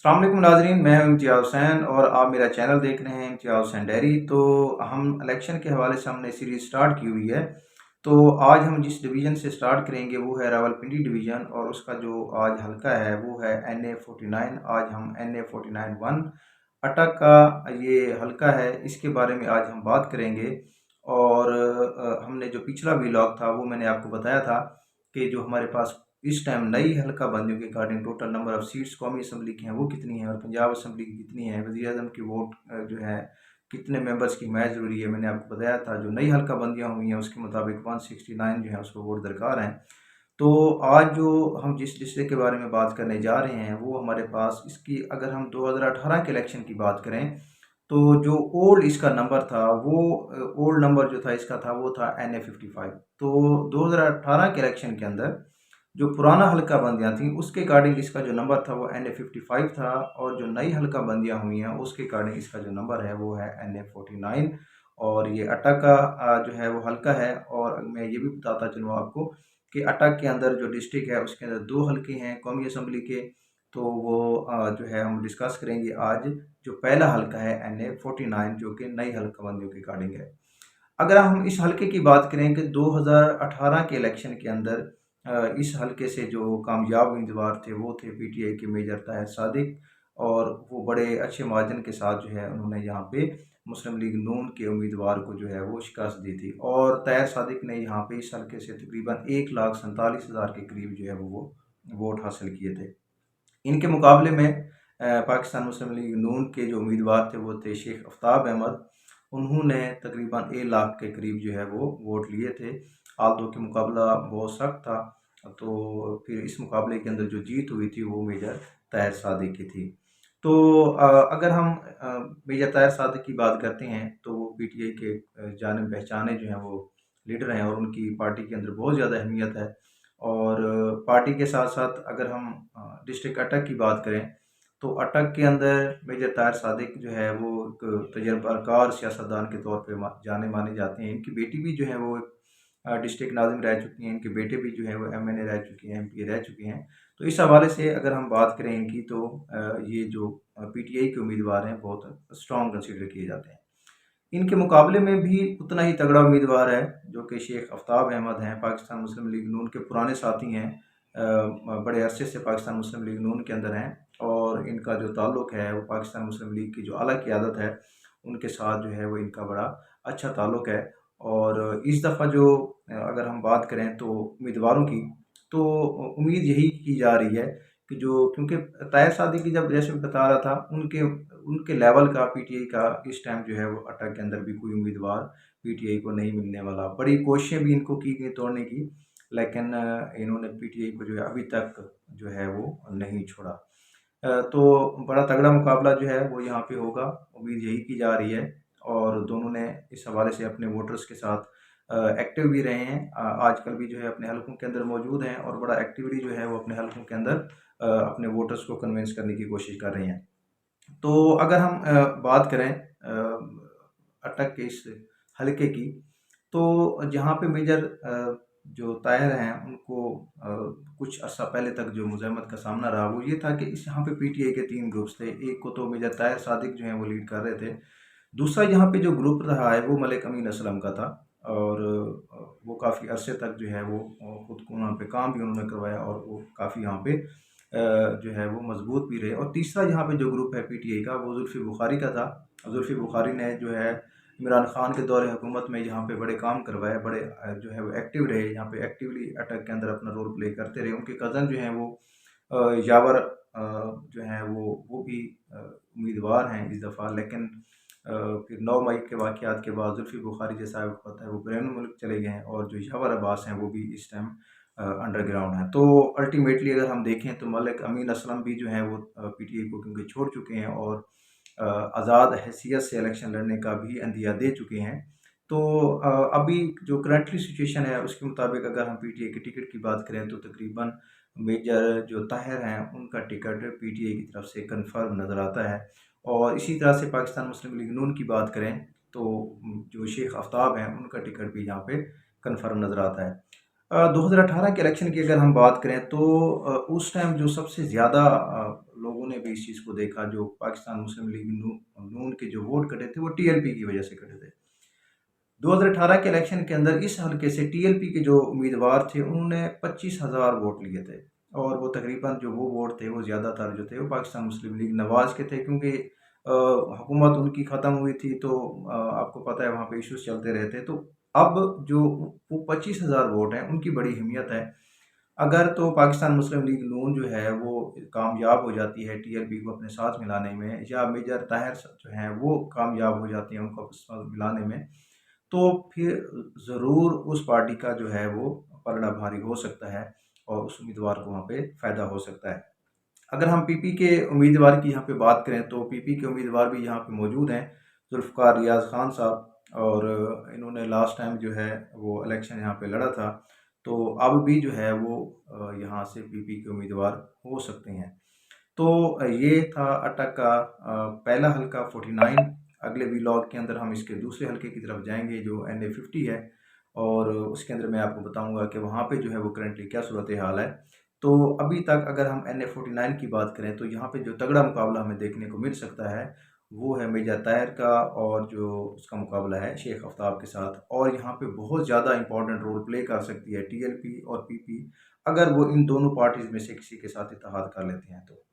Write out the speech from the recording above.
अस्सलाम वालेकुम नाज़रीन, मैं हूं इम्तियाज़ हुसैन और आप मेरा चैनल देख रहे हैं इम्तियाज़ हुसैन डायरी। तो हम इलेक्शन के हवाले से हमने सीरीज़ स्टार्ट की हुई है। तो आज हम जिस डिवीज़न से स्टार्ट करेंगे वो है रावलपिंडी डिवीज़न और उसका जो आज हल्का है वो है NA49। आज हम NA49-1 अटक का ये हल्का है, इसके बारे में आज हम बात करेंगे। और हमने जो पिछला व्लॉग था वो मैंने आपको बताया था कि जो हमारे पास इस टाइम नई हल्का बंदियों के according total number of seats कौमी असम्बली की हैं वो कितनी है और पंजाब असम्बली की कितनी है, वज़ीर-ए-आज़म की वोट जो है कितने मेंबर्स की हिमायत ज़रूरी है, मैंने आपको बताया था। जो नई हल्का बंदियाँ हुई हैं उसके मुताबिक 169 जो है उसको वोट दरकार हैं। तो आज जो हम जिस डिस्ट्रिक्ट के बारे में बात करने जा रहे हैं वो हमारे पास इसकी अगर हम 2018 के इलेक्शन की बात करें तो जो ओल्ड इसका नंबर था वो ओल्ड नंबर जो था इसका था वो था NA55। तो 2018 के इलेक्शन के अंदर जो पुराना हल्का बंदियाँ थीं उसके अकॉर्डिंग इसका जो नंबर था वो NA55 था और जो नई हल्का बंदियाँ हुई हैं उसके अकॉर्डिंग इसका जो नंबर है वो है NA49। और ये अटक का जो है वो हल्का है। और मैं ये भी बताता चलूँ आपको कि अटक के अंदर जो डिस्ट्रिक्ट है उसके अंदर 2 हल्के हैं कौमी असम्बली के। तो वो जो है हम डिस्कस करेंगे आज। जो पहला हल्का है NA49 जो कि नई हल्का बंदियों के अकॉर्डिंग है। अगर हम इस हल्के की बात करें कि 2018 के इलेक्शन के अंदर इस हल्के से जो कामयाब उम्मीदवार थे वो थे पीटीआई के मेजर ताहिर सादिक। और वो बड़े अच्छे मार्जिन के साथ जो है उन्होंने यहाँ पे मुस्लिम लीग नून के उम्मीदवार को जो है वो शिकस्त दी थी। और ताहिर सादिक ने यहाँ पे इस हल्के से तकरीबन 1,47,000 के करीब जो है वो वोट हासिल किए थे। इनके मुकाबले में पाकिस्तान मुस्लिम लीग नून के जो उम्मीदवार थे वो थे शेख आफ्ताब अहमद। उन्होंने तकरीबन 1 लाख के करीब जो है वो वोट लिए थे। आल-दो के मुकाबला बहुत सख्त था। तो फिर इस मुकाबले के अंदर जो जीत हुई थी वो मेजर ताहिर सादिक की थी। तो अगर हम मेजर ताहिर सादिक की बात करते हैं तो वो पीटीआई के जाने पहचाने जो हैं वो लीडर हैं और उनकी पार्टी के अंदर बहुत ज़्यादा अहमियत है। और पार्टी के साथ-साथ अगर हम डिस्ट्रिक्ट अटक की बात करें तो अटक के अंदर मेजर ताहिर सादिक जो है वो एक तजर्बाकार सियासतदान के तौर पे जाने माने जाते हैं। इनकी बेटी भी जो है वो डिस्ट्रिक्ट नाज़िम रह चुकी हैं, इनके बेटे भी जो है वो एमएनए रह चुके हैं, एमपी रह चुके हैं। तो इस हवाले से अगर हम बात करें इनकी तो ये जो पीटीआई के उम्मीदवार हैं बहुत स्ट्रॉन्ग कंसीडर किए जाते हैं। इनके मुकाबले में भी उतना ही तगड़ा उम्मीदवार है जो कि शेख आफ्ताब अहमद हैं, पाकिस्तान मुस्लिम लीग नून के पुराने साथी हैं। बड़े अरसे से पाकिस्तान मुस्लिम लीग नून के अंदर हैं और इनका जो ताल्लुक़ है वो पाकिस्तान मुस्लिम लीग की जो आला क़यादत है उनके साथ जो है वो इनका बड़ा अच्छा ताल्लुक़ है। और इस दफ़ा जो अगर हम बात करें तो उम्मीदवारों की तो उम्मीद यही की जा रही है कि जो क्योंकि ताहिर सादिक की जब जैसे मैं बता रहा था उनके उनके लेवल का पीटीआई का इस टाइम जो है वो अटक के अंदर भी कोई उम्मीदवार पीटीआई को नहीं मिलने वाला। बड़ी कोशिशें भी इनको की गई तोड़ने की, लेकिन इन्होंने पीटीआई को जो है अभी तक जो है वो नहीं छोड़ा। तो बड़ा तगड़ा मुकाबला जो है वो यहाँ पे होगा, उम्मीद यही की जा रही है। और दोनों ने इस हवाले से अपने वोटर्स के साथ एक्टिव भी रहे हैं। आजकल भी जो है अपने हलकों के अंदर मौजूद हैं और बड़ा एक्टिवली जो है वो अपने हलकों के अंदर अपने वोटर्स को कन्विंस करने की कोशिश कर रहे हैं। तो अगर हम बात करें अटक के इस हलके की तो जहाँ पे मेजर जो ताहिर हैं उनको कुछ अर्सा पहले तक जो मुज़ाहमत का सामना रहा वो ये था कि इस यहाँ पे पीटीआई के 3 ग्रुप्स थे। एक को तो मेजर ताहिर सादिक जो हैं वो लीड कर रहे थे। दूसरा यहाँ पे जो ग्रुप रहा है वो मलिक अमीन असलम का था। और वो काफ़ी अरसे तक जो है वो खुद को वहाँ पे काम भी उन्होंने करवाया और वो काफ़ी यहाँ पे जो है वो मजबूत भी रहे। और तीसरा यहाँ पे जो ग्रुप है पीटीआई का वो जुल्फ़ी बुखारी का था। जुल्फ़ी बुखारी ने जो है इमरान खान के दौरे हुकूमत में यहाँ पे बड़े काम करवाए, बड़े जो है वो एक्टिव रहे, यहाँ पे एक्टिवली अटक के अंदर अपना रोल प्ले करते रहे। उनके कज़न जो हैं वो यावर जो हैं वो भी उम्मीदवार हैं इस दफ़ा। लेकिन फिर 9 मई के वाक़यात के बाद जुल्फ़ी बुखारी जैसा आपको पता है वो बैरून मुल्क चले गए हैं और जो यावर अब्बास हैं वो भी इस टाइम अंडरग्राउंड हैं। तो अल्टीमेटली अगर हम देखें तो मलिक अमीन असलम भी जो हैं वो पीटीआई को क्योंकि छोड़ चुके हैं और आज़ाद हैसियत से इलेक्शन लड़ने का भी अंदिया दे चुके हैं। तो अभी जो करंटली सिचुएशन है उसके मुताबिक अगर हम पीटीआई के टिकट की बात करें तो तकरीबन मेजर जो ताहिर हैं उनका टिकट पीटीआई की तरफ से कन्फर्म नज़र आता है। और इसी तरह से पाकिस्तान मुस्लिम लीग नून की बात करें तो जो शेख आफ्ताब हैं उनका टिकट भी यहाँ पे कन्फर्म नज़र आता है। 2018 के इलेक्शन की अगर हम बात करें तो उस टाइम जो सबसे ज़्यादा लोगों ने भी इस चीज़ को देखा, जो पाकिस्तान मुस्लिम लीग नून के जो वोट कटे थे वो टीएलपी की वजह से कटे थे। 2018 के इलेक्शन के अंदर इस हल्के से टीएलपी के जो उम्मीदवार थे उन्होंने 25,000 वोट लिए थे, और वो तकरीबन जो वो वोट थे वो ज़्यादातर जो थे वो पाकिस्तान मुस्लिम लीग नवाज़ के थे, क्योंकि हुकूमत उनकी ख़त्म हुई थी, तो आपको पता है वहाँ पे इश्यूज चलते रहते। तो अब जो वो 25,000 वोट हैं उनकी बड़ी अहमियत है। अगर तो पाकिस्तान मुस्लिम लीग नून जो है वो कामयाब हो जाती है टीएलपी को अपने साथ मिलाने में, या मेजर ताहिर जो हैं वो कामयाब हो जाती हैं उनको अपने साथ मिलाने में, तो फिर ज़रूर उस पार्टी का जो है वो पलड़ा भारी हो सकता है और उस उम्मीदवार को वहाँ पे फ़ायदा हो सकता है। अगर हम पीपी के उम्मीदवार की यहाँ पे बात करें तो पीपी के उम्मीदवार भी यहाँ पे मौजूद हैं, जुल्फ़िकार रियाज़ ख़ान साहब, और इन्होंने लास्ट टाइम जो है वो इलेक्शन यहाँ पे लड़ा था, तो अब भी जो है वो यहाँ से पीपी के उम्मीदवार हो सकते हैं। तो ये था अटक का पहला हल्का 49। अगले व्लॉग के अंदर हम इसके दूसरे हल्के की तरफ जाएंगे जो NA 50 है, और उसके अंदर मैं आपको बताऊंगा कि वहाँ पे जो है वो करंटली क्या सूरत हाल है। तो अभी तक अगर हम NA 49 की बात करें तो यहाँ पे जो तगड़ा मुकाबला हमें देखने को मिल सकता है वो है मेजर ताहिर का, और जो उसका मुकाबला है शेख आफ्ताब के साथ, और यहाँ पे बहुत ज़्यादा इंपॉर्टेंट रोल प्ले कर सकती है टीएलपी और पीपी, अगर वो इन दोनों पार्टीज़ में से किसी के साथ इत्तेहाद कर लेते हैं तो।